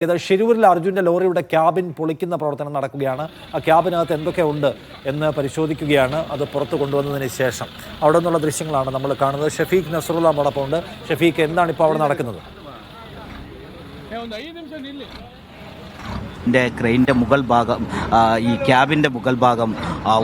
ഷിരൂരിൽ അർജുൻ്റെ ലോറിയുടെ ക്യാബിൻ പൊളിക്കുന്ന പ്രവർത്തനം നടക്കുകയാണ്. ആ ക്യാബിനകത്ത് എന്തൊക്കെ ഉണ്ട് എന്ന് പരിശോധിക്കുകയാണ്. അത് പുറത്തു കൊണ്ടുവന്നതിന് ശേഷം അവിടെ നിന്നുള്ള ദൃശ്യങ്ങളാണ് നമ്മൾ കാണുന്നത്. ഷഫീഖ് നസറുള്ള നമ്മോടൊപ്പം ഉണ്ട്. ഷഫീഖ്, എന്താണ് ഇപ്പോൾ അവിടെ നടക്കുന്നത്? ക്രെയിനിൻ്റെ മുകൾ ഭാഗം, ഈ ക്യാബിൻ്റെ മുകൾ ഭാഗം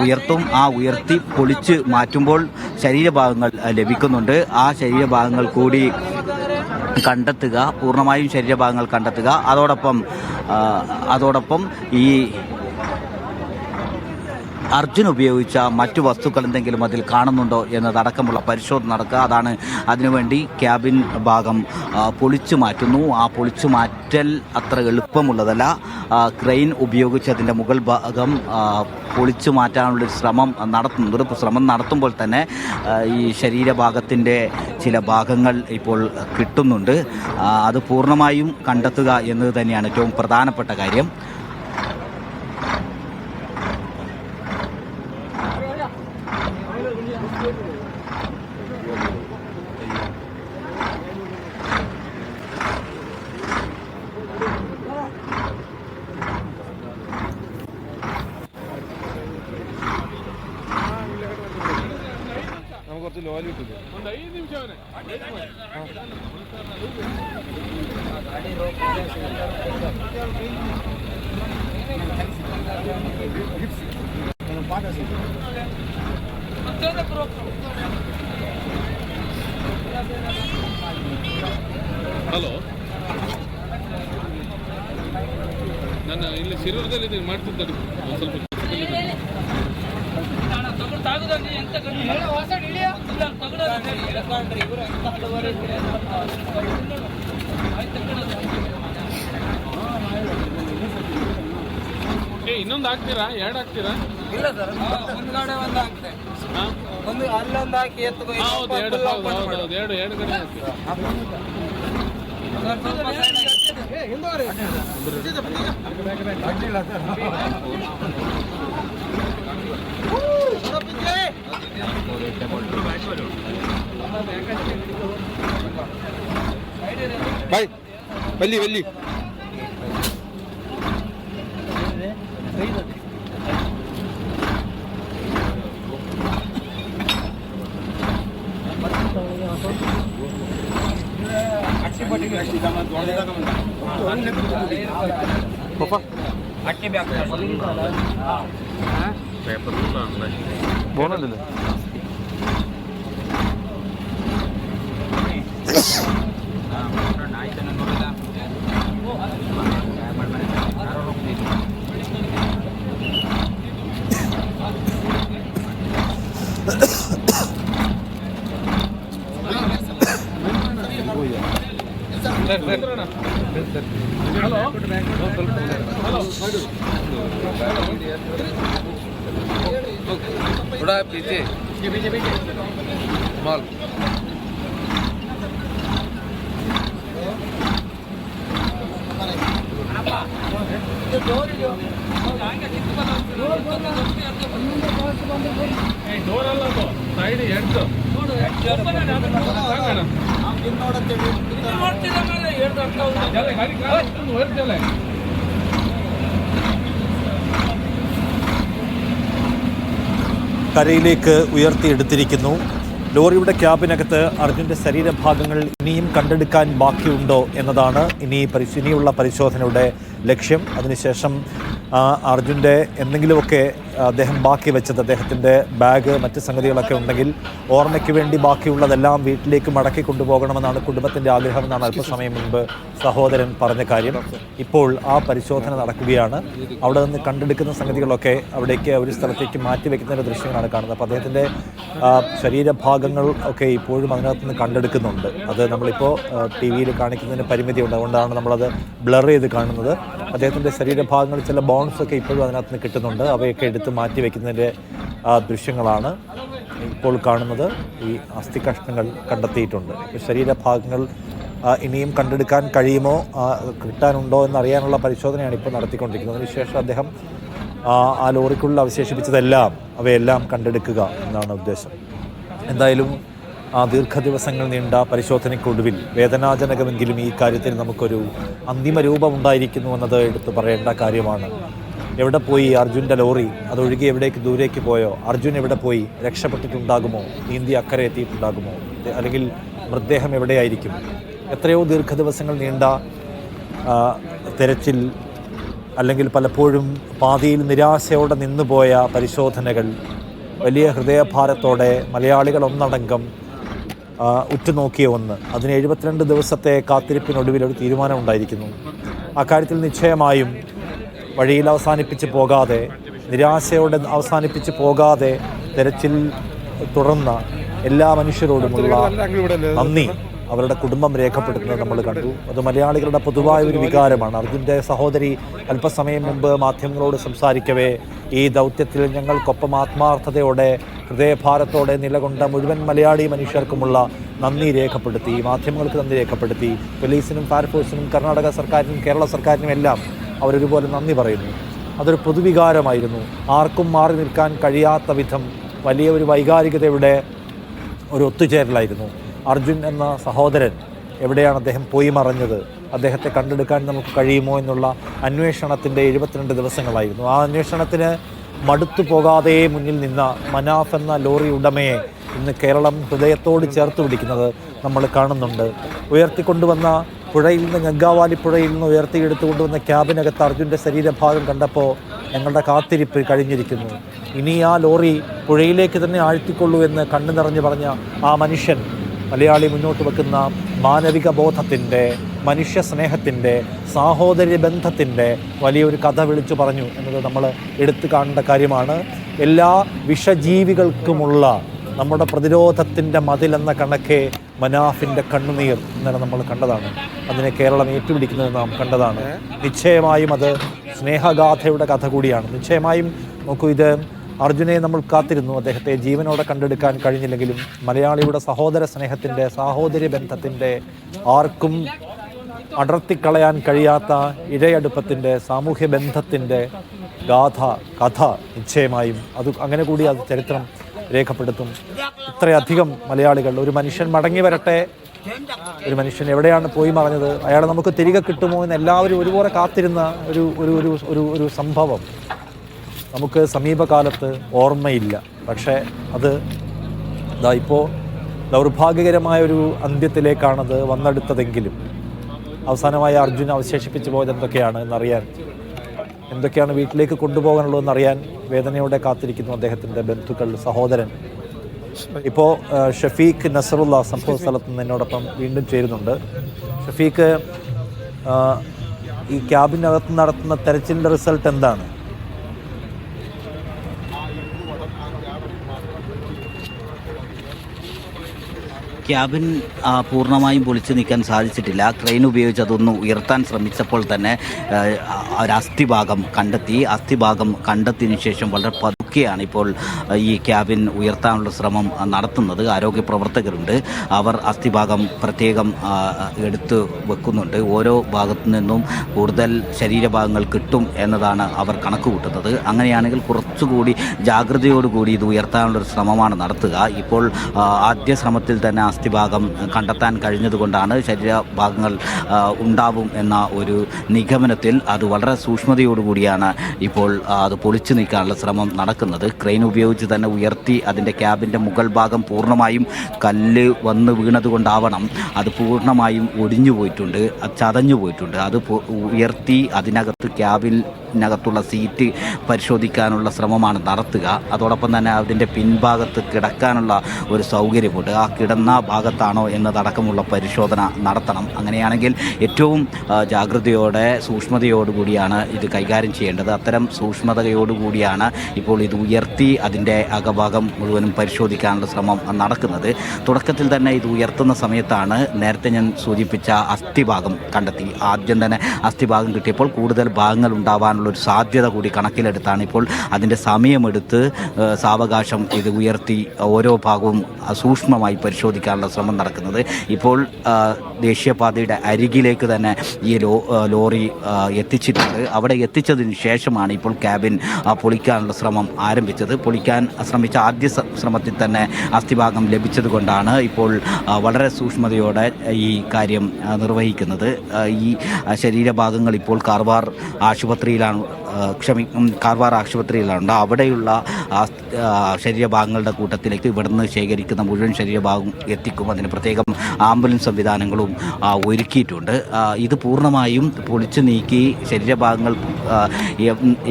ഉയർത്തും. ഉയർത്തി പൊളിച്ച് മാറ്റുമ്പോൾ ശരീരഭാഗങ്ങൾ ലഭിക്കുന്നുണ്ട്. ആ ശരീരഭാഗങ്ങൾ കൂടി കണ്ടെത്തുക, പൂർണ്ണമായും ശരീരഭാഗങ്ങൾ കണ്ടെത്തുക. അതോടൊപ്പം ഈ അർജുൻ ഉപയോഗിച്ച മറ്റു വസ്തുക്കൾ എന്തെങ്കിലും അതിൽ കാണുന്നുണ്ടോ എന്നതടക്കമുള്ള പരിശോധന നടക്കുക. അതിനുവേണ്ടി ക്യാബിൻ ഭാഗം പൊളിച്ചു മാറ്റുന്നു. ആ പൊളിച്ചു മാറ്റൽ അത്ര എളുപ്പമുള്ളതല്ല. ക്രെയിൻ ഉപയോഗിച്ച് അതിൻ്റെ മുകൾ ഭാഗം പൊളിച്ചു മാറ്റാനുള്ളൊരു ശ്രമം നടത്തുന്നുണ്ട്. ശ്രമം നടത്തുമ്പോൾ തന്നെ ഈ ശരീരഭാഗത്തിൻ്റെ ചില ഭാഗങ്ങൾ ഇപ്പോൾ കിട്ടുന്നുണ്ട്. അത് പൂർണ്ണമായും കണ്ടെത്തുക എന്നത് തന്നെയാണ് ഏറ്റവും പ്രധാനപ്പെട്ട കാര്യം. കുറച്ച് ലോലി കിട്ടില്ല. ಹಲೋ, ನಾನು ಇಲ್ಲಿ ಶಿರೂರದಲ್ಲಿ ಮಾಡ್ತಿದ್ದೆ. ಸ್ವಲ್ಪ ಇನ್ನೊಂದು ಹಾಕ್ತೀರಾ? ಎರಡು ಹಾಕ್ತೀರಾ? ಇಲ್ಲ ಸರ್, ಒಂದು ಗಾಡಿ ಒಂದು ಹಾಕ್ತೆ, ಒಂದು ಅಲ್ಲೊಂದು ಹಾಕಿ ಎತ್ತು. ಹೌದು, ಎರಡು ಕಡೆ ಹಾಕ್ತೀರಾ? ಬಾಯ್ ಬಲ್ಲಿ ಬಲ್ಲಿ ಬೋನದಿಲ್ಲ. थोड़ा पीछे माल डोर अल्ल सैड एड्स കരയിലേക്ക് ഉയർത്തിയെടുത്തിരിക്കുന്നു. ലോറിയുടെ ക്യാബിനകത്ത് അർജുൻ്റെ ശരീരഭാഗങ്ങൾ ഇനിയും കണ്ടെടുക്കാൻ ബാക്കിയുണ്ടോ എന്നതാണ് ഇനിയുള്ള പരിശോധനയുടെ ലക്ഷ്യം. അതിനുശേഷം അർജുൻ്റെ എന്തെങ്കിലുമൊക്കെ അദ്ദേഹം ബാക്കി വെച്ചത്, അദ്ദേഹത്തിൻ്റെ ബാഗ്, മറ്റ് സംഗതികളൊക്കെ ഉണ്ടെങ്കിൽ ഓർമ്മയ്ക്ക് വേണ്ടി ബാക്കിയുള്ളതെല്ലാം വീട്ടിലേക്ക് മടക്കി കൊണ്ടുപോകണമെന്നാണ് കുടുംബത്തിൻ്റെ ആഗ്രഹമെന്നാണ് അല്പസമയം മുൻപ് സഹോദരൻ പറഞ്ഞ കാര്യം. ഇപ്പോൾ ആ പരിശോധന നടക്കുകയാണ്. അവിടെ നിന്ന് കണ്ടെടുക്കുന്ന സംഗതികളൊക്കെ അവിടേക്ക് ഒരു സ്ഥലത്തേക്ക് മാറ്റി വയ്ക്കുന്നതിൻ്റെ ദൃശ്യങ്ങളാണ് കാണുന്നത്. അപ്പോൾ അദ്ദേഹത്തിൻ്റെ ശരീരഭാഗങ്ങൾ ഒക്കെ ഇപ്പോഴും അതിനകത്ത് നിന്ന് കണ്ടെടുക്കുന്നുണ്ട്. അത് നമ്മളിപ്പോൾ ടി വിയിൽ കാണിക്കുന്നതിന് പരിമിതിയുണ്ട്, അതുകൊണ്ടാണ് നമ്മളത് ബ്ലർ ചെയ്ത് കാണുന്നത്. അദ്ദേഹത്തിൻ്റെ ശരീരഭാഗങ്ങൾ, ചില ബോൺസൊക്കെ ഇപ്പോഴും അതിനകത്ത് നിന്ന് കിട്ടുന്നുണ്ട്. അവയൊക്കെ എടുത്ത് മാറ്റി വയ്ക്കുന്നതിൻ്റെ ദൃശ്യങ്ങളാണ് ഇപ്പോൾ കാണുന്നത്. ഈ അസ്ഥി കഷ്ണങ്ങൾ കണ്ടെത്തിയിട്ടുണ്ട്. ശരീരഭാഗങ്ങൾ ഇനിയും കണ്ടെടുക്കാൻ കഴിയുമോ, കിട്ടാനുണ്ടോ എന്നറിയാനുള്ള പരിശോധനയാണ് ഇപ്പോൾ നടത്തിക്കൊണ്ടിരിക്കുന്നത്. അതിനുശേഷം അദ്ദേഹം ആ ലോറിക്കുള്ളിൽ അവശേഷിപ്പിച്ചതെല്ലാം അവയെല്ലാം കണ്ടെടുക്കുക എന്നാണ് ഉദ്ദേശം. എന്തായാലും ആ ദീർഘദിവസങ്ങൾ നീണ്ട പരിശോധനയ്ക്കൊടുവിൽ വേദനാജനകമെങ്കിലും ഈ കാര്യത്തിൽ നമുക്കൊരു അന്തിമ രൂപം ഉണ്ടായിരിക്കുന്നു എന്നത് എടുത്തു പറയേണ്ട കാര്യമാണ്. എവിടെ പോയി അർജുൻ്റെ ലോറി? അതൊഴുകി എവിടേക്ക് ദൂരേക്ക് പോയോ? അർജുൻ എവിടെ പോയി? രക്ഷപ്പെട്ടിട്ടുണ്ടാകുമോ? നീന്തി അക്കരെ എത്തിയിട്ടുണ്ടാകുമോ? അല്ലെങ്കിൽ മൃതദേഹം എവിടെയായിരിക്കും? എത്രയോ ദീർഘദിവസങ്ങൾ നീണ്ട തെരച്ചിൽ, അല്ലെങ്കിൽ പലപ്പോഴും പാതിയിൽ നിരാശയോടെ നിന്നുപോയ പരിശോധനകൾ, വലിയ ഹൃദയഭാരത്തോടെ മലയാളികൾ ഒന്നടങ്കം ഉറ്റുനോക്കിയ ഒന്ന്. അതിന് 72 ദിവസത്തെ കാത്തിരിപ്പിനൊടുവിൽ ഒരു തീരുമാനമുണ്ടായിരിക്കുന്നു. അക്കാര്യത്തിൽ നിശ്ചയമായും വഴിയിൽ അവസാനിപ്പിച്ച് പോകാതെ, നിരാശയോടെ അവസാനിപ്പിച്ച് പോകാതെ തെരച്ചിൽ തുടർന്ന എല്ലാ മനുഷ്യരോടുമുള്ള നന്ദി അവരുടെ കുടുംബം രേഖപ്പെടുത്തുന്നത് നമ്മൾ കണ്ടു. അത് മലയാളികളുടെ പൊതുവായ ഒരു വികാരമാണ്. അർജുൻ്റെ സഹോദരി അല്പസമയം മുമ്പ് മാധ്യമങ്ങളോട് സംസാരിക്കവേ ഈ ദൗത്യത്തിൽ ഞങ്ങൾക്കൊപ്പം ആത്മാർത്ഥതയോടെ ഹൃദയഭാരത്തോടെ നിലകൊണ്ട മുഴുവൻ മലയാളി മനുഷ്യർക്കുമുള്ള നന്ദി രേഖപ്പെടുത്തി, മാധ്യമങ്ങൾക്ക് നന്ദി രേഖപ്പെടുത്തി. പോലീസിനും ഫയർഫോഴ്സിനും കർണാടക സർക്കാരിനും കേരള സർക്കാരിനും എല്ലാം അവരൊരുപോലെ നന്ദി പറയുന്നു. അതൊരു പൊതുവികാരമായിരുന്നു. ആർക്കും മാറി നിൽക്കാൻ കഴിയാത്ത വിധം വലിയ ഒരു വൈകാരികതയുടെ ഒരു ഒത്തുചേരലായിരുന്നു. അർജുൻ എന്ന സഹോദരൻ എവിടെയാണ്? അദ്ദേഹം പോയി മറഞ്ഞത്? അദ്ദേഹത്തെ കണ്ടെടുക്കാൻ നമുക്ക് കഴിയുമോ എന്നുള്ള അന്വേഷണത്തിൻ്റെ 72 ദിവസങ്ങളായിരുന്നു. ആ അന്വേഷണത്തിന് മടുത്തു പോകാതെ മുന്നിൽ നിന്ന മനാഫ് എന്ന ലോറി ഉടമയെ ഇന്ന് കേരളം ഹൃദയത്തോട് ചേർത്ത് പിടിക്കുന്നത് നമ്മൾ കാണുന്നുണ്ട്. ഉയർത്തിക്കൊണ്ടുവന്ന പുഴയിൽ നിന്ന്, ഗംഗാവാലി പുഴയിൽ നിന്ന് ഉയർത്തിയെടുത്തുകൊണ്ടുവന്ന ക്യാബിനകത്ത് അർജുൻ്റെ ശരീരഭാഗം കണ്ടപ്പോൾ ഞങ്ങളുടെ കാത്തിരിപ്പ് കഴിഞ്ഞിരിക്കുന്നു. ഇനി ആ ലോറി പുഴയിലേക്ക് തന്നെ ആഴ്ത്തിക്കൊള്ളൂ എന്ന് കണ്ണു നിറഞ്ഞു പറഞ്ഞ ആ മനുഷ്യൻ മലയാളി മുന്നോട്ട് വെക്കുന്ന മാനവിക ബോധത്തിൻ്റെ, മനുഷ്യ സ്നേഹത്തിൻ്റെ, സാഹോദര്യ ബന്ധത്തിൻ്റെ വലിയൊരു കഥ വിളിച്ചു പറഞ്ഞു എന്നത് നമ്മൾ എടുത്തു കാണേണ്ട കാര്യമാണ്. എല്ലാ വിഷജീവികൾക്കുമുള്ള നമ്മുടെ പ്രതിരോധത്തിൻ്റെ മതിലെന്ന കണക്കെ മനാഫിൻ്റെ കണ്ണുനീർ ഇന്നലെ നമ്മൾ കണ്ടതാണ്. അതിനെ കേരളം ഏറ്റുപിടിക്കുന്നത് നാം കണ്ടതാണ്. നിശ്ചയമായും അത് സ്നേഹഗാഥയുടെ കഥ കൂടിയാണ്. നിശ്ചയമായും നോക്കൂ, ഇത് അർജുനെ നമ്മൾ കാത്തിരുന്നു. അദ്ദേഹത്തെ ജീവനോടെ കണ്ടെടുക്കാൻ കഴിഞ്ഞില്ലെങ്കിലും മലയാളിയുടെ സഹോദര സ്നേഹത്തിൻ്റെ, സാഹോദര്യ ബന്ധത്തിൻ്റെ, ആർക്കും അടർത്തിക്കളയാൻ കഴിയാത്ത ഇഴയടുപ്പത്തിൻ്റെ, സാമൂഹ്യ ബന്ധത്തിൻ്റെ കഥ നിശ്ചയമായും അത് അങ്ങനെ കൂടി അത് ചരിത്രം രേഖപ്പെടുത്തും. ഇത്രയധികം മലയാളികൾ, ഒരു മനുഷ്യൻ മടങ്ങി വരട്ടെ, ഒരു മനുഷ്യൻ എവിടെയാണ് പോയി മറഞ്ഞത്, അയാളെ നമുക്ക് തിരികെ കിട്ടുമോ എന്ന് എല്ലാവരും ഒരുപോലെ കാത്തിരുന്ന ഒരു സംഭവം നമുക്ക് സമീപകാലത്ത് ഓർമ്മയില്ല. പക്ഷേ അത് ഇപ്പോൾ ദൗർഭാഗ്യകരമായൊരു അന്ത്യത്തിലേക്കാണത് വന്നെടുത്തതെങ്കിലും അവസാനമായി അർജുൻ അവശേഷിപ്പിച്ചു പോയത് എന്തൊക്കെയാണ് എന്നറിയാൻ, എന്തൊക്കെയാണ് വീട്ടിലേക്ക് കൊണ്ടുപോകാനുള്ളതെന്നറിയാൻ വേദനയോടെ കാത്തിരിക്കുന്നു അദ്ദേഹത്തിൻ്റെ ബന്ധുക്കൾ, സഹോദരൻ. ഇപ്പോൾ ഷഫീഖ് നസറുള്ള സംഭവ സ്ഥലത്ത് നിന്ന് എന്നോടൊപ്പം വീണ്ടും ചേരുന്നുണ്ട്. ഷഫീഖ്, ഈ ക്യാബിനകത്ത് നടത്തുന്ന തെരച്ചിലിൻ്റെ റിസൾട്ട് എന്താണ്? ക്യാബിൻ പൂർണ്ണമായും പൊളിച്ചു നീക്കാൻ സാധിച്ചിട്ടില്ല. ക്രെയിൻ ഉപയോഗിച്ച് അതൊന്ന് ഉയർത്താൻ ശ്രമിച്ചപ്പോൾ തന്നെ ഒരു അസ്ഥിഭാഗം കണ്ടെത്തിയതിനു ശേഷം വളരെ പതുക്കെയാണ് ഇപ്പോൾ ഈ ക്യാബിൻ ഉയർത്താനുള്ള ശ്രമം നടത്തുന്നത്. ആരോഗ്യ പ്രവർത്തകരുണ്ട്, അവർ അസ്ഥിഭാഗം പ്രത്യേകം എടുത്ത് വെക്കുന്നുണ്ട്. ഓരോ ഭാഗത്തു നിന്നും കൂടുതൽ ശരീരഭാഗങ്ങൾ കിട്ടും എന്നതാണ് അവർ കണക്ക് കൂട്ടുന്നത്. അങ്ങനെയാണെങ്കിൽ കുറച്ചുകൂടി ജാഗ്രതയോടുകൂടി ഇത് ഉയർത്താനുള്ളൊരു ശ്രമമാണ് നടത്തുക. ഇപ്പോൾ ആദ്യ ശ്രമത്തിൽ തന്നെ അസ്ഥിഭാഗം കണ്ടെത്താൻ കഴിഞ്ഞതുകൊണ്ടാണ് ശരീരഭാഗങ്ങൾ ഉണ്ടാവും എന്ന ഒരു നിഗമനത്തിൽ അത് വളരെ സൂക്ഷ്മതയോടുകൂടിയാണ് ഇപ്പോൾ അത് പൊളിച്ചു നീക്കാനുള്ള ശ്രമം നടക്കുന്നത്. ക്രെയിൻ ഉപയോഗിച്ച് തന്നെ ഉയർത്തി അതിൻ്റെ ക്യാബിൻ്റെ മുകൾ ഭാഗം പൂർണ്ണമായും കല്ല് വന്ന് വീണതുകൊണ്ടാവണം അത് പൂർണ്ണമായും ഒടിഞ്ഞു പോയിട്ടുണ്ട്, ചതഞ്ഞു പോയിട്ടുണ്ട്. അത് ഉയർത്തി അതിനകത്ത് ക്യാബിനകത്തുള്ള സീറ്റ് പരിശോധിക്കാനുള്ള ശ്രമമാണ് നടത്തുക. അതോടൊപ്പം തന്നെ അതിൻ്റെ പിൻഭാഗത്ത് കിടക്കാനുള്ള ഒരു സൗകര്യമുണ്ട്. ആ കിടന്ന ഭാഗത്താണോ എന്നതടക്കമുള്ള പരിശോധന നടത്തണം. അങ്ങനെയാണെങ്കിൽ ഏറ്റവും ജാഗ്രതയോടെ സൂക്ഷ്മതയോടുകൂടിയാണ് ഇത് കൈകാര്യം ചെയ്യേണ്ടത്. അത്തരം സൂക്ഷ്മതയോടുകൂടിയാണ് ഇപ്പോൾ ഇത് ഉയർത്തി അതിൻ്റെ അകഭാഗം മുഴുവനും പരിശോധിക്കാനുള്ള ശ്രമം നടക്കുന്നത്. തുടക്കത്തിൽ തന്നെ ഇത് ഉയർത്തുന്ന സമയത്താണ് നേരത്തെ ഞാൻ സൂചിപ്പിച്ച അസ്ഥിഭാഗം കണ്ടെത്തി. ആദ്യം തന്നെ അസ്ഥിഭാഗം കിട്ടിയപ്പോൾ കൂടുതൽ ഭാഗങ്ങൾ ഉണ്ടാവാനുള്ള ഒരു സാധ്യത കൂടി കണക്കിലെടുത്താണ് ഇപ്പോൾ അതിൻ്റെ സമയമെടുത്ത് സാവകാശം ഇത് ഉയർത്തി ഓരോ ഭാഗവും സൂക്ഷ്മമായി പരിശോധിക്കാനുള്ള ശ്രമം നടക്കുന്നത്. ഇപ്പോൾ ദേശീയപാതയുടെ അരികിലേക്ക് തന്നെ ഈ ലോറി എത്തിച്ചിട്ടുണ്ട്. അവിടെ എത്തിച്ചതിന് ശേഷമാണ് ഇപ്പോൾ ക്യാബിൻ പൊളിക്കാനുള്ള ശ്രമം ആരംഭിച്ചത്. പൊളിക്കാൻ ശ്രമിച്ച ആദ്യ ശ്രമത്തിൽ തന്നെ അസ്ഥിഭാഗം ലഭിച്ചതുകൊണ്ടാണ് ഇപ്പോൾ വളരെ സൂക്ഷ്മതയോടെ ഈ കാര്യം നിർവഹിക്കുന്നത്. ഈ ശരീരഭാഗങ്ങൾ ഇപ്പോൾ കാർവാർ ആശുപത്രിയിലാണ്. അവിടെയുള്ള ശരീരഭാഗങ്ങളുടെ കൂട്ടത്തിലേക്ക് ഇവിടുന്ന് ശേഖരിക്കുന്ന മുഴുവൻ ശരീരഭാഗം എത്തിക്കും. അതിന് പ്രത്യേകം ആംബുലൻസ് സംവിധാനങ്ങളും ഒരുക്കിയിട്ടുണ്ട്. ഇത് പൂർണ്ണമായും പൊളിച്ചു നീക്കി ശരീരഭാഗങ്ങൾ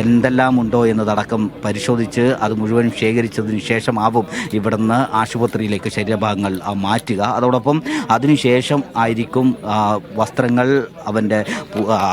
എന്തെല്ലാം ഉണ്ടോ എന്നതടക്കം പരിശോധിച്ച് അത് മുഴുവൻ ശേഖരിച്ചതിന് ശേഷമാവും ഇവിടുന്ന് ആശുപത്രിയിലേക്ക് ശരീരഭാഗങ്ങൾ മാറ്റുക. അതോടൊപ്പം അതിനുശേഷം ആയിരിക്കും വസ്ത്രങ്ങൾ, അവൻ്റെ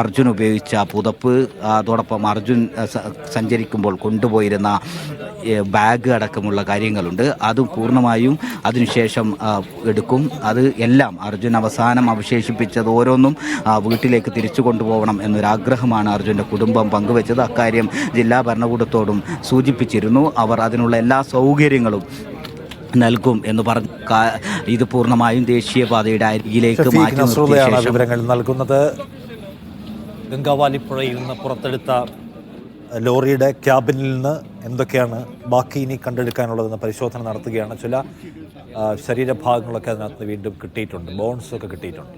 അർജുൻ ഉപയോഗിച്ച പുതപ്പ്, അതോടൊപ്പം അർജുൻ സഞ്ചരിക്കുമ്പോൾ കൊണ്ടുപോയിരുന്ന ബാഗ് അടക്കമുള്ള കാര്യങ്ങളുണ്ട്. അതും പൂർണ്ണമായും അതിനുശേഷം എടുക്കും. അത് എല്ലാം അർജുൻ അവസാനം അവശേഷിപ്പിച്ചത് ഓരോന്നും വീട്ടിലേക്ക് തിരിച്ചു കൊണ്ടുപോകണം എന്നൊരാഗ്രഹമാണ് അർജുൻ്റെ കുടുംബം പങ്കുവച്ചത്. അക്കാര്യം ജില്ലാ ഭരണകൂടത്തോടും സൂചിപ്പിച്ചിരുന്നു. അവർ അതിനുള്ള എല്ലാ സൗകര്യങ്ങളും നൽകും എന്ന് പറഞ്ഞു. ഇത് പൂർണ്ണമായും ദേശീയപാതയുടെ അരികിലേക്ക് മാറ്റി നിർത്തിയ വിവരങ്ങൾ നൽകുന്നത്. ഗംഗാവാലിപ്പുഴയിൽ നിന്ന് പുറത്തെടുത്ത ലോറിയുടെ ക്യാബിനിൽ നിന്ന് എന്തൊക്കെയാണ് ബാക്കി ഇനി കണ്ടെടുക്കാനുള്ളതെന്ന് പരിശോധന നടത്തുകയാണ്. ചില ശരീരഭാഗങ്ങളൊക്കെ അതിനകത്ത് വീണ്ടും കിട്ടിയിട്ടുണ്ട്, ബോൺസൊക്കെ കിട്ടിയിട്ടുണ്ട്.